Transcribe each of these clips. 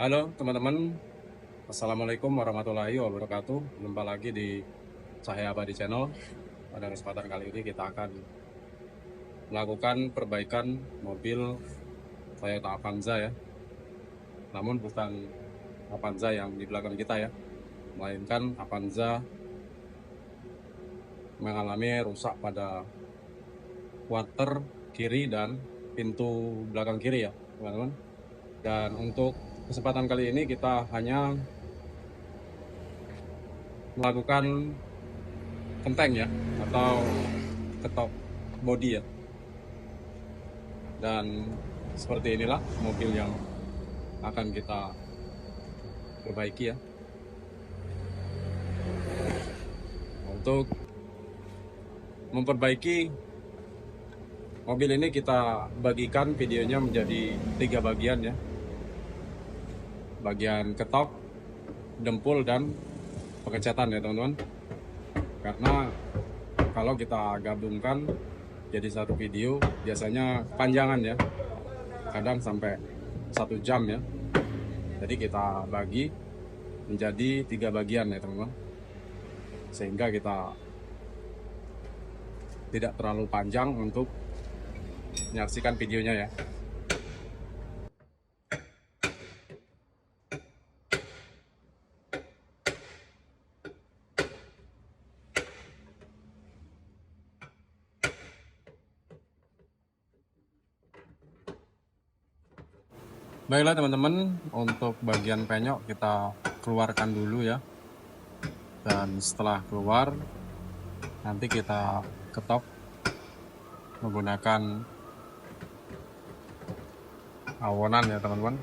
Halo teman-teman, Assalamualaikum warahmatullahi wabarakatuh. Jumpa lagi di Cahaya Abadi Channel. Pada kesempatan kali ini kita akan melakukan perbaikan mobil Toyota Avanza ya. Namun bukan Avanza yang di belakang kita ya, melainkan Avanza mengalami rusak pada quarter kiri dan pintu belakang kiri ya teman-teman. Dan untuk kesempatan kali ini kita hanya melakukan kenteng ya, atau ketok bodi ya. Dan seperti inilah mobil yang akan kita perbaiki ya. Untuk memperbaiki mobil ini kita bagikan videonya menjadi 3 bagian ya. Bagian ketok, dempul, dan pengecatan ya teman-teman. Karena kalau kita gabungkan jadi satu video biasanya panjangan ya, kadang sampai 1 jam ya. Jadi kita bagi menjadi 3 bagian ya teman-teman, sehingga kita tidak terlalu panjang untuk menyaksikan videonya ya. Baiklah teman-teman, untuk bagian penyok kita keluarkan dulu ya. Dan setelah keluar, nanti kita ketok menggunakan awonan ya teman-teman.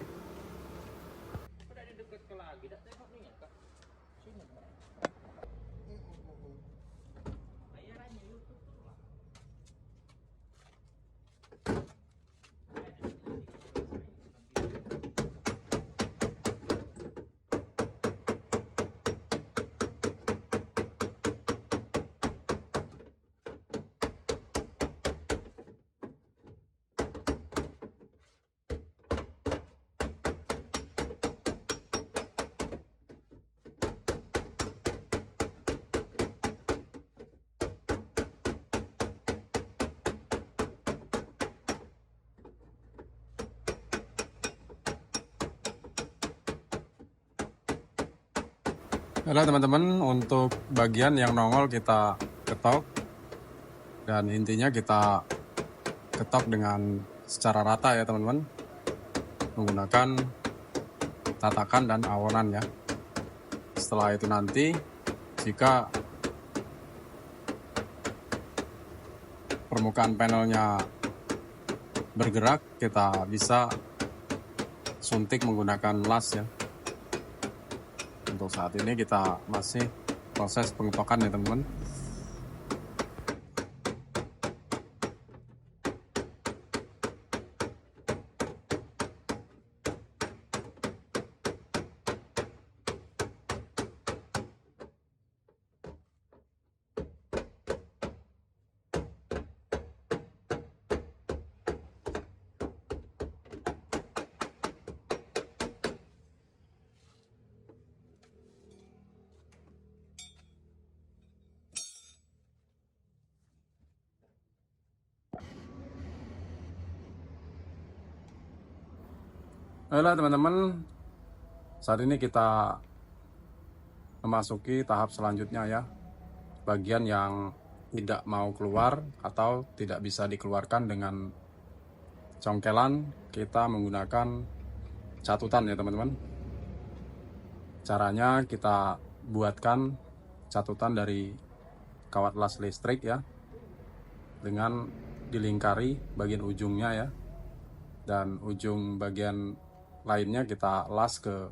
Halo teman-teman, untuk bagian yang nongol kita ketok, dan intinya kita ketok dengan secara rata ya teman-teman, menggunakan tatakan dan awonan ya. Setelah itu nanti jika permukaan panelnya bergerak, kita bisa suntik menggunakan las ya. Untuk saat ini kita masih proses pengetokan ya teman-teman. Baiklah teman-teman, saat ini kita memasuki tahap selanjutnya ya. Bagian yang tidak mau keluar atau tidak bisa dikeluarkan dengan congkelan, kita menggunakan catutan ya teman-teman. Caranya kita buatkan catutan dari kawat las listrik ya, dengan dilingkari bagian ujungnya ya, dan ujung bagian lainnya kita las ke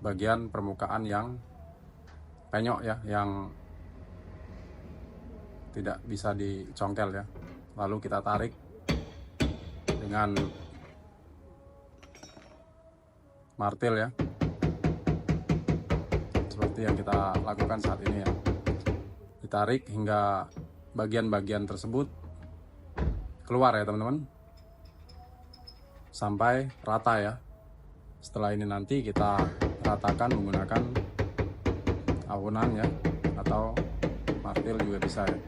bagian permukaan yang penyok ya, yang tidak bisa dicongkel ya. Lalu kita tarik dengan martil ya, seperti yang kita lakukan saat ini ya. Ditarik hingga bagian-bagian tersebut keluar ya teman-teman. sampai rata ya. Setelah ini nanti kita ratakan menggunakan awonan ya, atau martil juga bisa ya.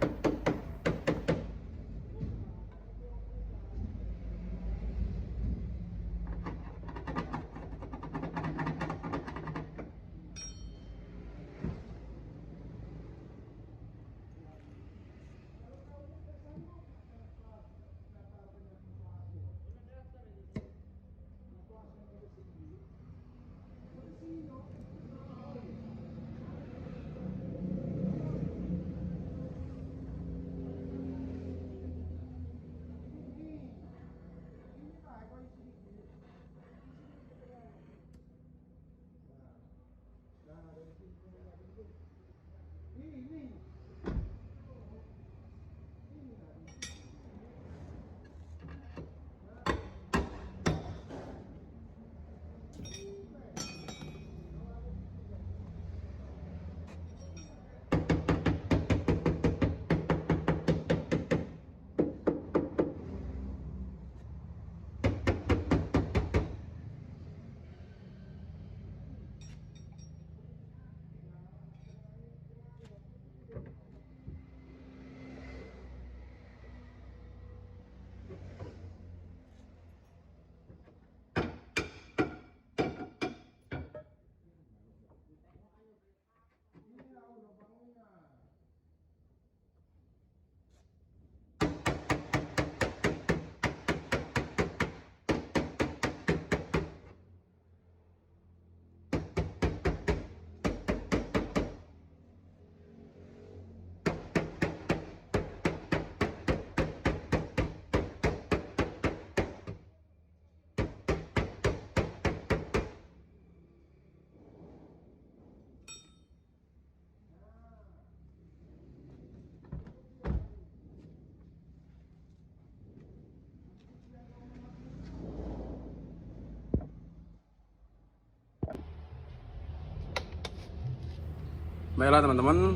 Baiklah teman-teman,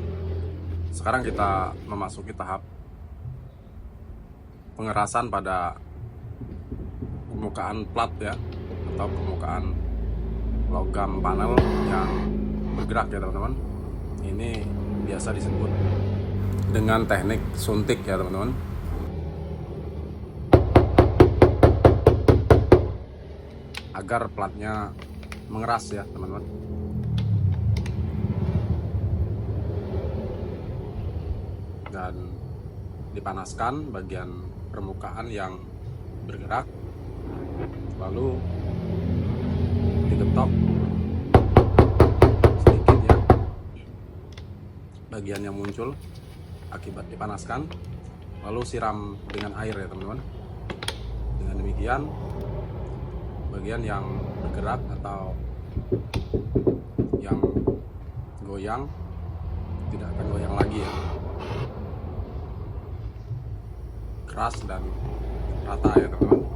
sekarang kita memasuki tahap pengerasan pada permukaan plat ya, atau permukaan logam panel yang bergerak ya teman-teman. Ini biasa disebut dengan teknik suntik ya teman-teman. Agar platnya mengeras ya teman-teman. Dan dipanaskan bagian permukaan yang bergerak, lalu diketok sedikit ya bagian yang muncul akibat dipanaskan, lalu siram dengan air ya teman-teman. Dengan demikian bagian yang bergerak atau yang goyang tidak akan goyang lagi ya, keras dan rata ya teman-teman.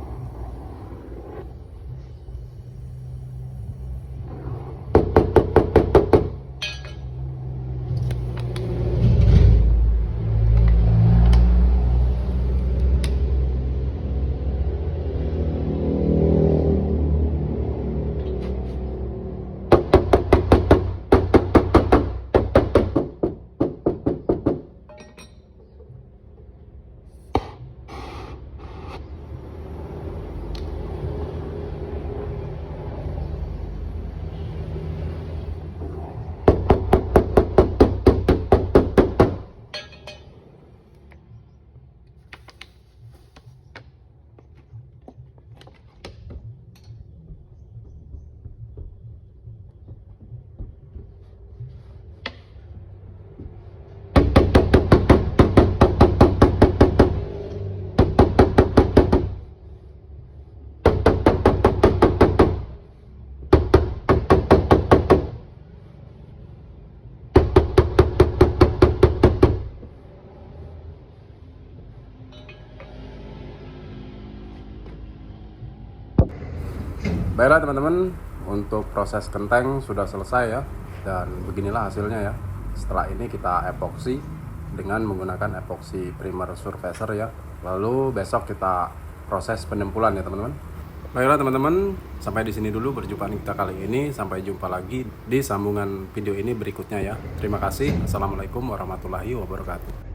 Baiklah teman-teman, untuk proses kenteng sudah selesai ya, dan beginilah hasilnya ya. Setelah ini kita epoksi dengan menggunakan epoksi primer surfacer ya. Lalu besok kita proses penyempulan ya teman-teman. Baiklah teman-teman, sampai di sini dulu perjumpaan kita kali ini. Sampai jumpa lagi di sambungan video ini berikutnya ya. Terima kasih. Assalamualaikum warahmatullahi wabarakatuh.